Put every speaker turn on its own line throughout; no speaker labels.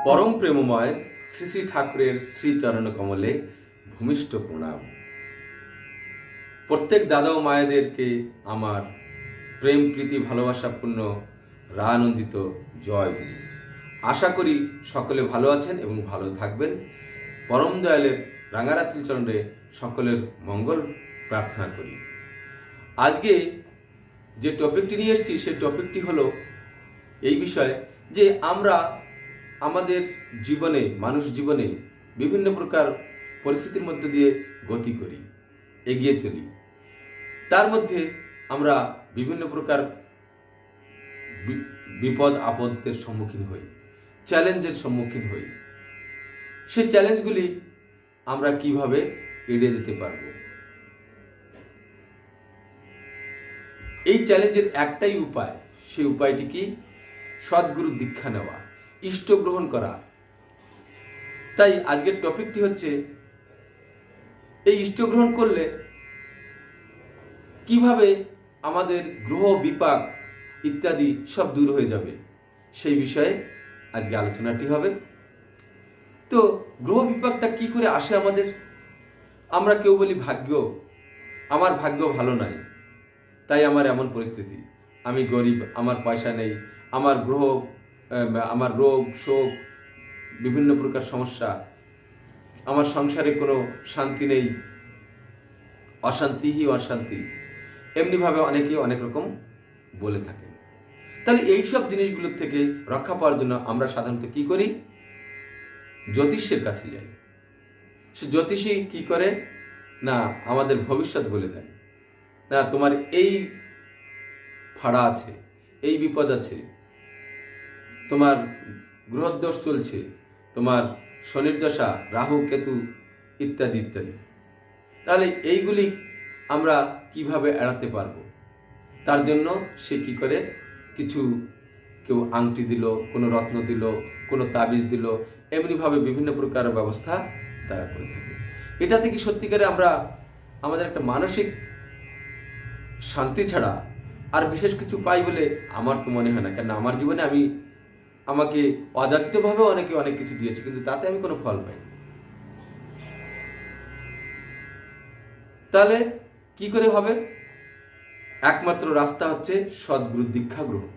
পরম প্রেমময় শ্রী শ্রী ঠাকুরের শ্রীচরণ কমলে ভূমিষ্ঠ প্রণাম। প্রত্যেক দাদা ও মায়েদেরকে আমার প্রেম প্রীতি ভালোবাসাপূর্ণ রানন্দিত জয়। আশা করি সকলে ভালো আছেন এবং ভালো থাকবেন। পরম দয়ালের রাঙারাত্রি চরণে সকলের মঙ্গল প্রার্থনা করি। আজকে যে টপিকটি নিয়ে এসেছি সেই টপিকটি হলো এই বিষয়ে যে আমরা আমাদের জীবনে, মানুষ জীবনে বিভিন্ন প্রকার পরিস্থিতির মধ্যে দিয়ে গতি করি, এগিয়ে চলি। তার মধ্যে আমরা বিভিন্ন প্রকার বিপদ আপদের সম্মুখীন হই, চ্যালেঞ্জের সম্মুখীন হই। সেই চ্যালেঞ্জগুলি আমরা কিভাবে এড়িয়ে যেতে পারব? এই চ্যালেঞ্জের একটাই উপায়, সেই উপায়টি কি? সদ্গুরু দীক্ষা নেওয়া, ইষ্ট গ্রহণ করা। তাই আজকের টপিকটি হচ্ছে এই ইষ্ট গ্রহণ করলে কিভাবে আমাদের গ্রহ বিপাক ইত্যাদি সব দূর হয়ে যাবে, সেই বিষয়ে আজকে আলোচনাটি হবে। তো গ্রহ বিপাকটা কি করে আসে আমাদের? আমরা কেউ বলি ভাগ্য, আমার ভাগ্য ভালো নাই, তাই আমার এমন পরিস্থিতি, আমি গরিব, আমার পয়সা নেই, আমার গ্রহ, আমার রোগ শোক, বিভিন্ন প্রকার সমস্যা, আমার সংসারে কোনো শান্তি নেই, অশান্তিই অশান্তি, এমনিভাবে অনেকেই অনেক রকম বলে থাকেন। তাহলে এইসব জিনিসগুলোর থেকে রক্ষা পাওয়ার জন্য আমরা সাধারণত কি করি? জ্যোতিষের কাছে যাই। সে জ্যোতিষী কি করে না, আমাদের ভবিষ্যৎ বলে দেন। না, তোমার এই ফাড়া আছে, এই বিপদ আছে, তোমার গ্রহদোষ চলছে, তোমার শনির দশা, রাহু কেতু ইত্যাদি ইত্যাদি। তাহলে এইগুলি আমরা কিভাবে এড়াতে পারবো? তার জন্য সে কি করে, কিছু কেউ আংটি দিল, কোনো রত্ন দিল, কোনো তাবিজ দিল, এমনিভাবে বিভিন্ন প্রকার ব্যবস্থা তারা করে থাকে। এটা থেকে সত্যিকারে আমরা আমাদের একটা মানসিক শান্তি ছাড়া আর বিশেষ কিছু পাই বলে আমার তো মনে হয় না। কেন, আমার জীবনে আমাকে অযাচিতভাবে অনেকে অনেক কিছু দিয়েছে, কিন্তু তাতে আমি কোনো ফল পাই। তাহলে কি করে হবে? একমাত্র রাস্তা হচ্ছে সদ্গুরু দীক্ষা গ্রহণ।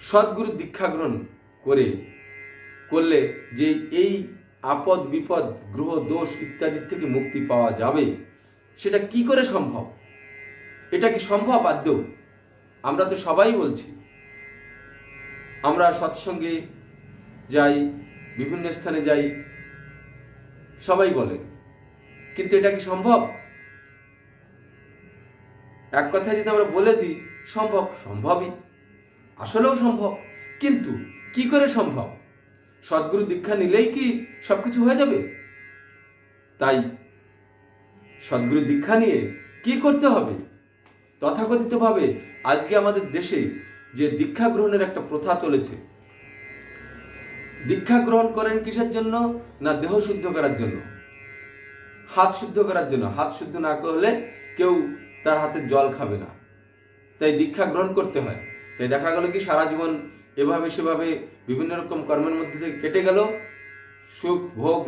সদ্গুরু দীক্ষা গ্রহণ করলে যে এই আপদ বিপদ, গ্রহ দোষ ইত্যাদি থেকে মুক্তি পাওয়া যাবে, সেটা কি করে সম্ভব? এটা কি সম্ভব আদৌ? আমরা তো সবাই বলছি, আমরা সৎসঙ্গে যাই, বিভিন্ন স্থানে যাই, সবাই বলে, কিন্তু এটা কি সম্ভব? এক কথায় যদি আমরা বলে দিই সম্ভব, সম্ভবই, আসলেও সম্ভব, কিন্তু কি করে সম্ভব? সদ্গুরু দীক্ষা নিলেই কি সবকিছু হয়ে যাবে? তাই সদ্গুরু দীক্ষা নিয়ে কি করতে হবে? তথাকথিতভাবে আজকে আমাদের দেশে যে দীক্ষা গ্রহণের একটা প্রথা চলেছে, দীক্ষা গ্রহণ করেন কিসের জন্য? না, দেহ শুদ্ধ করার জন্য, হাত শুদ্ধ করার জন্য। হাত শুদ্ধ না করলে কেউ তার হাতে জল খাবে না, তাই দীক্ষা গ্রহণ করতে হয়। তাই দেখা গেল কি সারা জীবন এভাবে সেভাবে বিভিন্ন রকম কর্মের মধ্যে থেকে কেটে গেল, সুখ ভোগ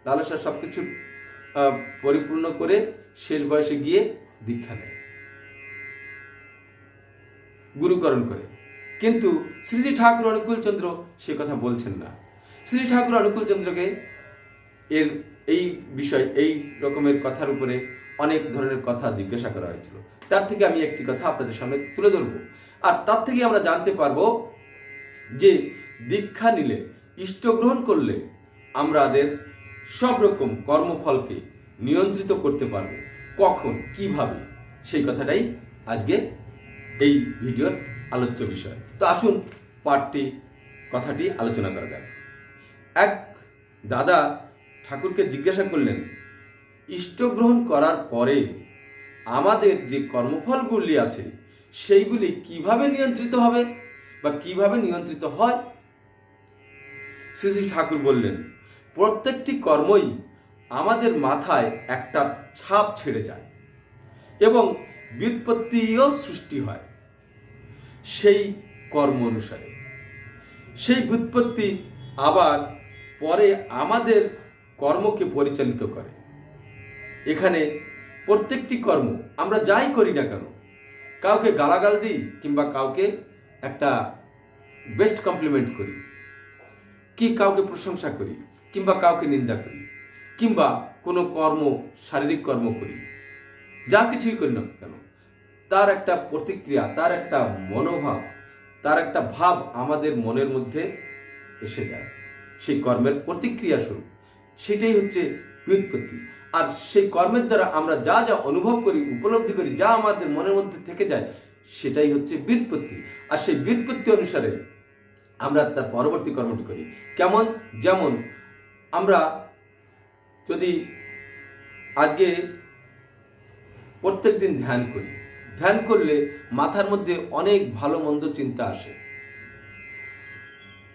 লালসা সবকিছু পরিপূর্ণ করে শেষ বয়সে গিয়ে দীক্ষা নেয়, গুরুকরণ করে। কিন্তু শ্রী শ্রী ঠাকুর অনুকূলচন্দ্র সে কথা বলছেন না। শ্রী ঠাকুর অনুকূলচন্দ্রকে এই বিষয়, এই রকমের কথার উপরে অনেক ধরনের কথা জিজ্ঞাসা করা হয়েছিল। তার থেকে আমি একটি কথা আপনাদের সামনে তুলে ধরব, আর তার থেকে আমরা জানতে পারবো যে দীক্ষা নিলে, ইষ্ট গ্রহণ করলে আমাদের সব রকম কর্মফলকে নিয়ন্ত্রিত করতে পারবো। কখন, কিভাবে, সেই কথাটাই আজকে এই ভিডিওর আলোচ্য বিষয়। তো আসুন কথাটি আলোচনা করা যাক। এক দাদা ঠাকুরকে জিজ্ঞাসা করলেন, ইষ্ট গ্রহণ করার পরে আমাদের যে কর্মফলগুলি আছে সেইগুলি কিভাবে নিয়ন্ত্রিত হবে বা কিভাবে নিয়ন্ত্রিত হয়? শ্রী শ্রী ঠাকুর বললেন, প্রত্যেকটি কর্মই আমাদের মাথায় একটা ছাপ ছেড়ে যায় এবং ব্যুৎপত্তিও সৃষ্টি হয় সেই কর্ম অনুসারে। সেই ব্যুৎপত্তি আবার পরে আমাদের কর্মকে পরিচালিত করে। এখানে প্রত্যেকটি কর্ম আমরা যাই করি না কেন, কাউকে গালাগাল দিই কিংবা কাউকে একটা বেস্ট কমপ্লিমেন্ট করি, কি কাউকে প্রশংসা করি কিংবা কাউকে নিন্দা করি, কিংবা কোনো কর্ম শারীরিক কর্ম করি, যা কিছুই করি না কেন, তার একটা প্রতিক্রিয়া, তার একটা মনোভাব, তার একটা ভাব আমাদের মনের মধ্যে এসে যায়, সেই কর্মের প্রতিক্রিয়া স্বরূপ। সেটাই হচ্ছে ব্যুৎপত্তি। আর সেই কর্মের দ্বারা আমরা যা যা অনুভব করি, উপলব্ধি করি, যা আমাদের মনের মধ্যে থেকে যায়, সেটাই হচ্ছে ব্যুৎপত্তি। আর সেই ব্যুৎপত্তি অনুসারে আমরা তার পরবর্তী কর্মটি করি। কেমন? যেমন আমরা যদি আজকে প্রত্যেক দিন ধ্যান করি, ধ্যান করলে মাথার মধ্যে অনেক ভালো মন্দ চিন্তা আসে।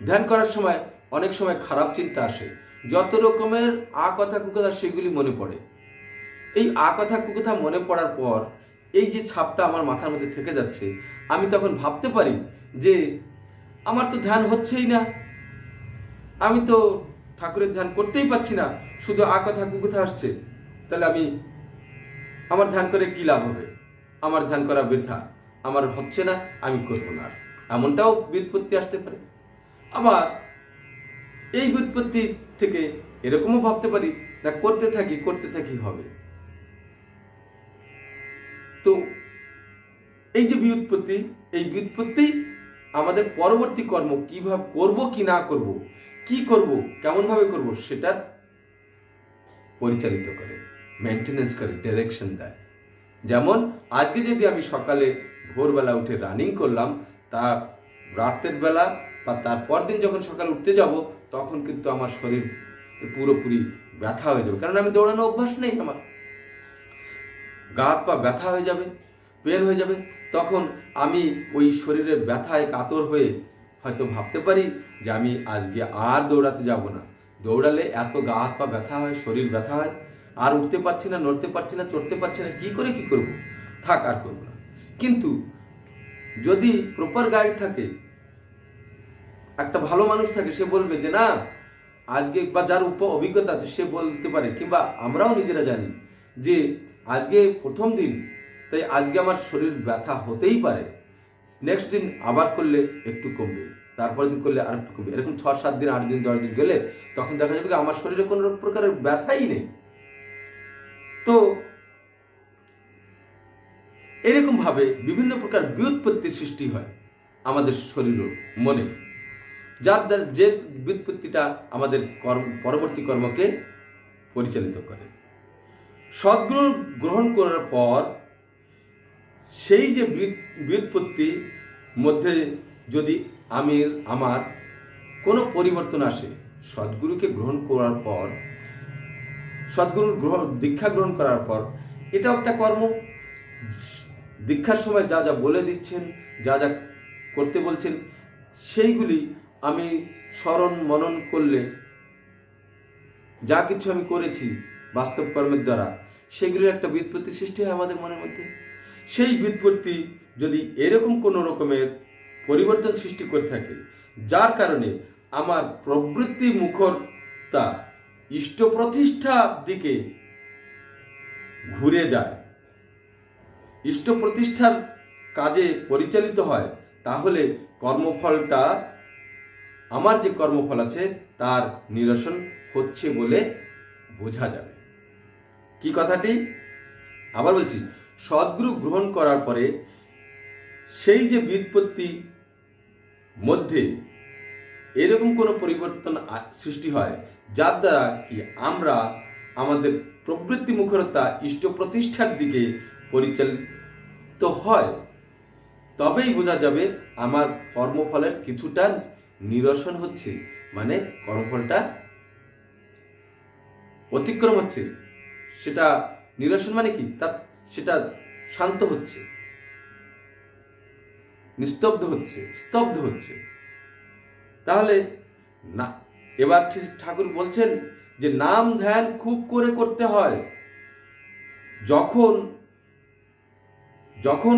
ধ্যান করার সময় অনেক সময় খারাপ চিন্তা আসে, যত রকমের কথা কুকথা সেগুলি মনে পড়ে। এই কথা কুকথা মনে পড়ার পর এই যে ছাপটা আমার মাথার মধ্যে থেকে যাচ্ছে, আমি তখন ভাবতে পারি যে আমার তো ধ্যান হচ্ছেই না, আমি তো ঠাকুরের ধ্যান করতেই পারছি না, শুধু কথা কুকথা আসছে, তাহলে আমার ধ্যান করে কি লাভ হবে? আমার ধ্যান করা বৃথা, আমার হচ্ছে না, আমি করবো না। এমনটাও ব্যুৎপত্তি আসতে পারে। আবার এই ব্যুৎপত্তি থেকে এরকমও ভাবতে পারি, না করতে থাকি হবে। তো এই যে ব্যুৎপত্তি, এই ব্যুৎপত্তি আমাদের পরবর্তী কর্ম কিভাবে করব কি না করব, কি করব, কেমন ভাবে করব, সেটা পরিচালিত করে, মেনটেনেন্স করে, ডাইরেকশন দেয়। যেমন আজকে যদি আমি সকালে ভোরবেলা উঠে রানিং করলাম, তা রাতের বেলা বা তারপর দিন যখন সকালে উঠতে যাব, তখন কিন্তু আমার শরীর পুরোপুরি ব্যথা হয়ে যাবে, কারণ আমি দৌড়ানো অভ্যাস নেই, আমার গা হাত পা ব্যথা হয়ে যাবে, পেন হয়ে যাবে। তখন আমি ওই শরীরের ব্যথায় কাতর হয়ে হয়তো ভাবতে পারি যে আমি আজকে আর দৌড়াতে যাব না। দৌড়ালে এত গা হাত পা ব্যথা হয়, শরীর ব্যথা হয়, আর উঠতে পারছি না, নড়তে পারছি না, চড়তে পারছি না, কি করব, থাক আর করব না। কিন্তু যদি প্রপার গাইড থাকে, একটা ভালো মানুষ থাকে, সে বলবে যে না আজকে, বা যার অভিজ্ঞতা আছে সে বলতে পারে, কিংবা আমরাও নিজেরা জানি যে আজকে প্রথম দিন, তাই আজকে আমার শরীর ব্যথা হতেই পারে, নেক্সট দিন আবার করলে একটু কমবে, তারপর দিন করলে আর একটু কমবে, এরকম 6-7 দিন 8 দিন 10 দিন গেলে তখন দেখা যাবে আমার শরীরে কোনো প্রকারের ব্যথাই নেই। তো এরকম ভাবে বিভিন্ন প্রকার ব্যুৎপত্তির সৃষ্টি হয় আমাদের শরীর মনে, যার দ্বারা যে ব্যুৎপত্তিটা আমাদের পরবর্তী কর্মকে পরিচালিত করে। সদ্গুরু গ্রহণ করার পর সেই যে ব্যুৎপত্তির মধ্যে যদি আমার কোনো পরিবর্তন আসে, সদ্গুরুকে গ্রহণ করার পর, সদ্গুরুর দীক্ষা গ্রহণ করার পর, এটাও একটা কর্ম। দীক্ষার সময় যা যা বলে দিচ্ছেন, যা যা করতে বলছেন, সেইগুলি আমি স্মরণ মনন করলে, যা কিছু আমি করেছি বাস্তব কর্মের দ্বারা, সেগুলির একটা ব্যুৎপত্তি সৃষ্টি হয় আমাদের মনের মধ্যে। সেই ব্যুৎপত্তি যদি এরকম কোনো রকমের পরিবর্তন সৃষ্টি করে থাকে, যার কারণে আমার প্রবৃত্তি মুখরতা ইষ্ট প্রতিষ্ঠার দিকে ঘুরে যায়, ইষ্ট প্রতিষ্ঠার কাজে পরিচালিত হয়, তাহলে কর্মফলটা, আমার যে কর্মফল আছে তার নিরসন হচ্ছে বলে বোঝা যাবে। কি কথাটি? আবার বলছি, সদ্গুরু গ্রহণ করার পরে সেই যে ব্যুৎপত্তি মধ্যে এরকম কোনো পরিবর্তন সৃষ্টি হয়, যার দ্বারা কি আমরা আমাদের প্রবৃত্তি মুখরতা ইষ্ট প্রতিষ্ঠার দিকে পরিচালিত হয়, তবেই বোঝা যাবে আমার কর্মফলের কিছুটা নিরসন হচ্ছে, মানে কর্মফলটা অতিক্রম হচ্ছে। সেটা নিরসন মানে কি, সেটা শান্ত হচ্ছে, নিস্তব্ধ হচ্ছে, স্তব্ধ হচ্ছে। তাহলে না, এবার ঠাকুর বলছেন যে নাম ধ্যান খুব করে করতে হয়। যখন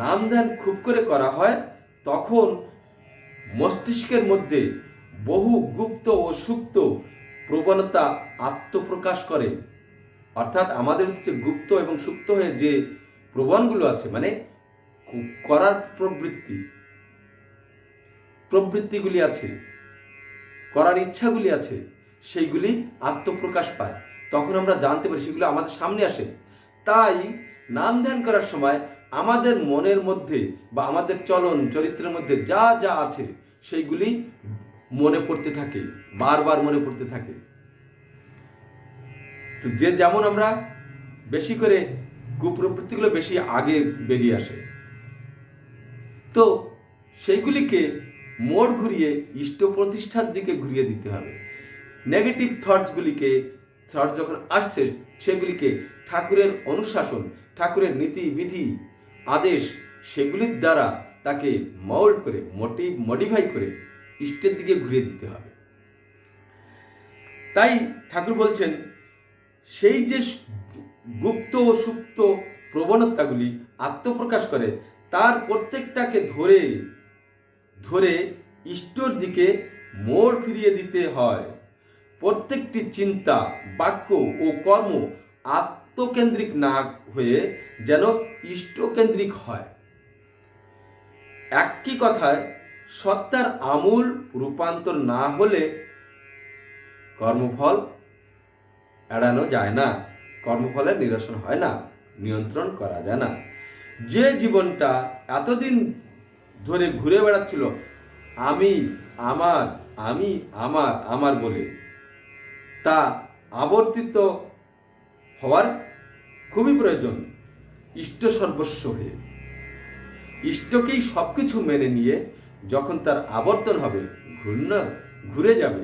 নাম ধ্যান খুব করে করা হয়, তখন মস্তিষ্কের মধ্যে বহু গুপ্ত ও সুপ্ত প্রবণতা আত্মপ্রকাশ করে। অর্থাৎ আমাদের যে গুপ্ত এবং সুপ্ত হয়ে যে প্রবণগুলো আছে, মানে করার প্রবৃত্তিগুলি আছে, করার ইচ্ছাগুলি আছে, সেইগুলি আত্মপ্রকাশ পায়। তখন আমরা জানতে পারি, সেগুলো আমাদের সামনে আসে। তাই নাম ধ্যান করার সময় আমাদের মনের মধ্যে বা আমাদের চলন চরিত্রের মধ্যে যা যা আছে সেইগুলি মনে পড়তে থাকে, বারবার মনে পড়তে থাকে। তো যে যেমন আমরা বেশি করে কুপ্রবৃত্তিগুলো বেশি আগে বেরিয়ে আসে, তো সেইগুলিকে মোড় ঘুরিয়ে ইষ্ট প্রতিষ্ঠার দিকে ঘুরিয়ে দিতে হবে। নেগেটিভ থট যখন আসছে সেগুলিকে ঠাকুরের অনুশাসন, ঠাকুরের নীতি বিধি আদেশ, সেগুলির দ্বারা তাকে মোল্ড করে, মডিফাই করে ইষ্টের দিকে ঘুরিয়ে দিতে হবে। তাই ঠাকুর বলছেন, সেই যে গুপ্ত ও সুপ্ত প্রবণতাগুলি আত্মপ্রকাশ করে, তার প্রত্যেকটাকে ধরে ধরে ইষ্টর দিকে মোড় ফিরিয়ে দিতে হয়। প্রত্যেকটি চিন্তা, বাক্য ও কর্ম আত্মকেন্দ্রিক না হয়ে যেন ইষ্টকেন্দ্রিক হয়। একই কথায় সত্তার আমূল রূপান্তর না হলে কর্মফল এড়ানো যায় না, কর্মফলের নিরসন হয় না, নিয়ন্ত্রণ করা যায় না। যে জীবনটা এতদিন ধরে ঘুরে বেড়াচ্ছিল আমি আমার, আমি আমার, আমার বলে, তা আবর্তিত হওয়ার খুবই প্রয়োজন। ইষ্ট সর্বস্ব হয়ে ইষ্টকেই সবকিছু মেনে নিয়ে যখন তার আবর্তন হবে, ঘুরে যাবে,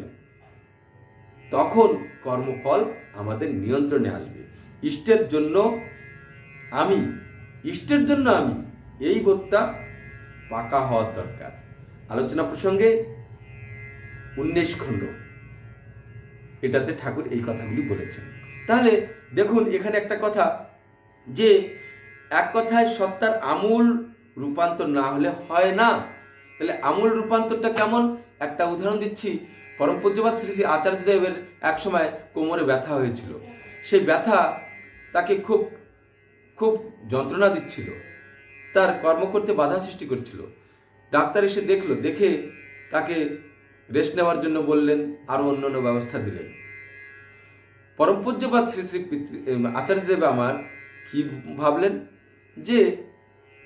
তখন কর্মফল আমাদের নিয়ন্ত্রণে আসবে। ইষ্টের জন্য আমি, ইষ্টের জন্য আমি, এই বোধটা পাকা হওয়ার দরকার। আলোচনা প্রসঙ্গে 19 খণ্ড, এটাতে ঠাকুর এই কথাগুলি বলেছেন। তাহলে দেখুন এখানে একটা কথা, যে এক কথায় সত্তার আমূল রূপান্তর না হলে হয় না। তাহলে আমূল রূপান্তরটা কেমন, একটা উদাহরণ দিচ্ছি। পরম পূজ্যপাদ শ্রী শ্রী আচার্যদেবের এক সময় কোমরে ব্যথা হয়েছিল। সেই ব্যথা তাকে খুব খুব যন্ত্রণা দিচ্ছিল, তার কর্ম করতে বাধা সৃষ্টি করছিল। ডাক্তার এসে দেখলো, দেখে তাকে রেস্ট নেওয়ার জন্য বললেন, আরও অন্যান্য ব্যবস্থা দিলেন। পরম পূজ্যপাদ শ্রী শ্রী আচার্যদেব আমার কি ভাবলেন, যে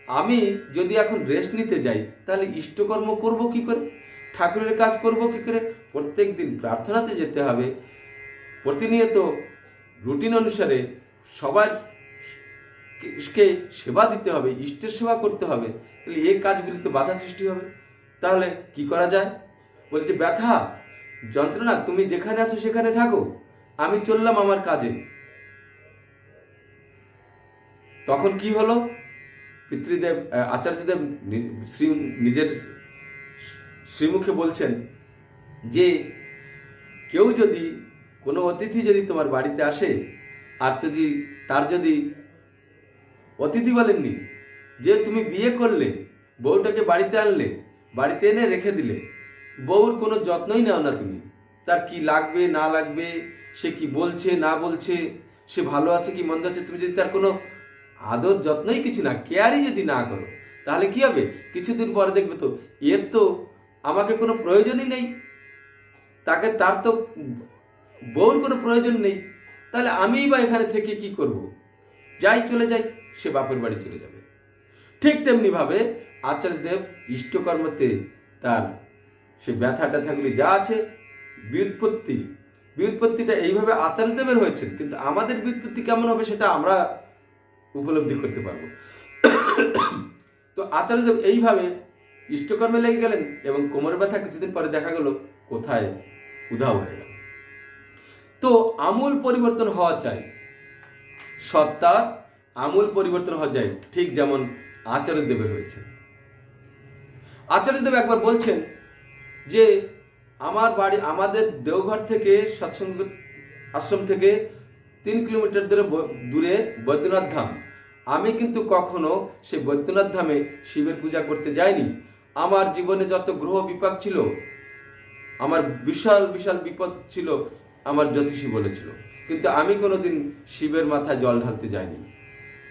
আমি যদি এখন রেস্ট নিতে যাই তাহলে ইষ্টকর্ম করব কি করে, ঠাকুরের কাজ করব কি করে, প্রত্যেক দিন প্রার্থনাতে যেতে হবে, প্রতিনিয়ত রুটিন অনুসারে সবাইকে সেবা দিতে হবে, ইষ্টের সেবা করতে হবে। তাহলে এই কাজগুলিতে বাধা সৃষ্টি হবে। তাহলে কি করা যায়? বলছে, ব্যথা যন্ত্রণা তুমি যেখানে আছো সেখানে থাকো, আমি চললাম আমার কাজে। তখন কি হলো? পিতৃদেব আচার্যদেব নিজের শ্রীমুখে বলছেন যে কেউ যদি, কোনো অতিথি যদি তোমার বাড়িতে আসে, আর তার যদি অতিথি বলেননি, যে তুমি বিয়ে করলে, বউটাকে বাড়িতে আনলে, বাড়িতে এনে রেখে দিলে, বউর কোনো যত্নই নাও না তুমি, তার কি লাগবে না লাগবে, সে কি বলছে না বলছে, সে ভালো আছে কি মন্দ আছে, তুমি যদি তার কোনো আদর যত্নই কিছু না, কেয়ারই যদি না করো, তাহলে কি হবে? কিছুদিন পরে দেখবে তো এর তো আমাকে কোনো প্রয়োজনই নেই, তার তো বউর কোনো প্রয়োজন নেই, তাহলে আমিই বা এখানে থেকে কি করব? চলে যাই, সে বাপের বাড়ি চলে যাবে। ঠিক তেমনিভাবে আচার্যদেব ইষ্টকর্মতে তার সে ব্যথা ট্যাথাগুলি যা আছে, ব্যুৎপত্তিটা এইভাবে আচার্যদেবের হয়েছে, কিন্তু আমাদের ব্যুৎপত্তি কেমন হবে সেটা আমরা উপলব্ধি করতে পারবো। তো আচার্যদেব এইভাবে ইষ্টকর্মে লেগে গেলেন, এবং কোমর ব্যথা কিছুদিন পরে দেখা গেল কোথায় উধাও হয়ে গেল। তো আমূল পরিবর্তন হওয়া চাই, সত্তার আমূল পরিবর্তন হওয়া যায়, ঠিক যেমন আচার্যদেবের হয়েছে। আচার্যদেব একবার বলছেন যে আমাদের দেওঘর থেকে, সৎসঙ্গ আশ্রম থেকে 3 কিলোমিটার দূরে বৈদ্যনাথ ধাম। আমি কিন্তু কখনো সেই বৈদ্যনাথ ধামে শিবের পূজা করতে যাইনি। আমার জীবনে যত গ্রহ বিপাক ছিল, আমার বিশাল বিশাল বিপদ ছিল, আমার জ্যোতিষী বলেছিল, কিন্তু আমি কোনোদিন শিবের মাথায় জল ঢালতে যাইনি।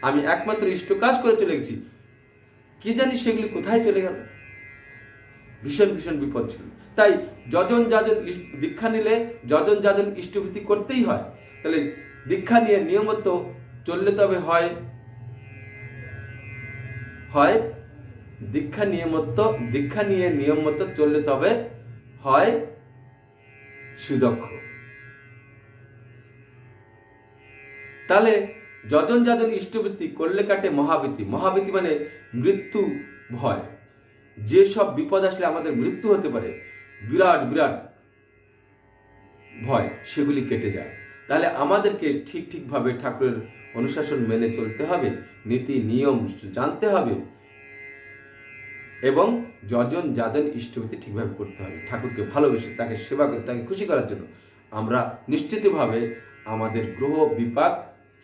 আমি একমাত্র ইষ্ট কাজ করে চলে গেছি। কি জানি সেগুলি কোথায় চলে গেল, ভীষণ ভীষণ বিপদ ছিল। তাই যজন যাজন দীক্ষা নিলে যজন যাজন ইষ্টভীতি করতেই হয়। তাহলে দীক্ষা নিয়ে নিয়মিত চললে তবে হয় দীক্ষা নিয়ে নিয়মিত চললে তবে হয় সুদক্ষ। তাহলে যজন যাজন ইষ্টভীতি করলে কাটে মহাবীতি। মহাবীতি মানে মৃত্যু ভয়। যেসব বিপদ আসলে আমাদের মৃত্যু হতে পারে, বিরাট বিরাট ভয়, সেগুলি কেটে যায়। তাহলে আমাদেরকে ঠিকভাবে ঠাকুরের অনুশাসন মেনে চলতে হবে, নীতি নিয়ম জানতে হবে এবং যজন যাজন ইষ্টভীতি ঠিকভাবে করতে হবে। ঠাকুরকে ভালোবেসে তাকে সেবা করে তাকে খুশি করার জন্য আমরা নিশ্চিতভাবে আমাদের গ্রহ বিপাক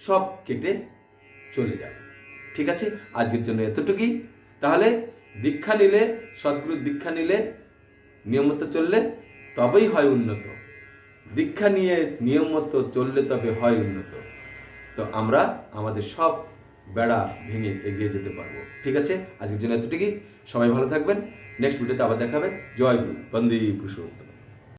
সব কেটে চলে যাবে। ঠিক আছে, আজকের জন্য এতটুকুই। তাহলে দীক্ষা নিলে, সদ্গুরুর দীক্ষা নিলে, নিয়মিত চললে তবেই হয় উন্নত। দীক্ষা নিয়ে নিয়মিত চললে তবে হয় উন্নত। তো আমরা আমাদের সব বেড়া ভেঙে এগিয়ে যেতে পারবো। ঠিক আছে, আজকের জন্য এতটুকুই। সবাই ভালো থাকবেন। নেক্সট ভিডিওতে আবার দেখা হবে। জয় গুরু, বন্দে পুরুষোত্তম।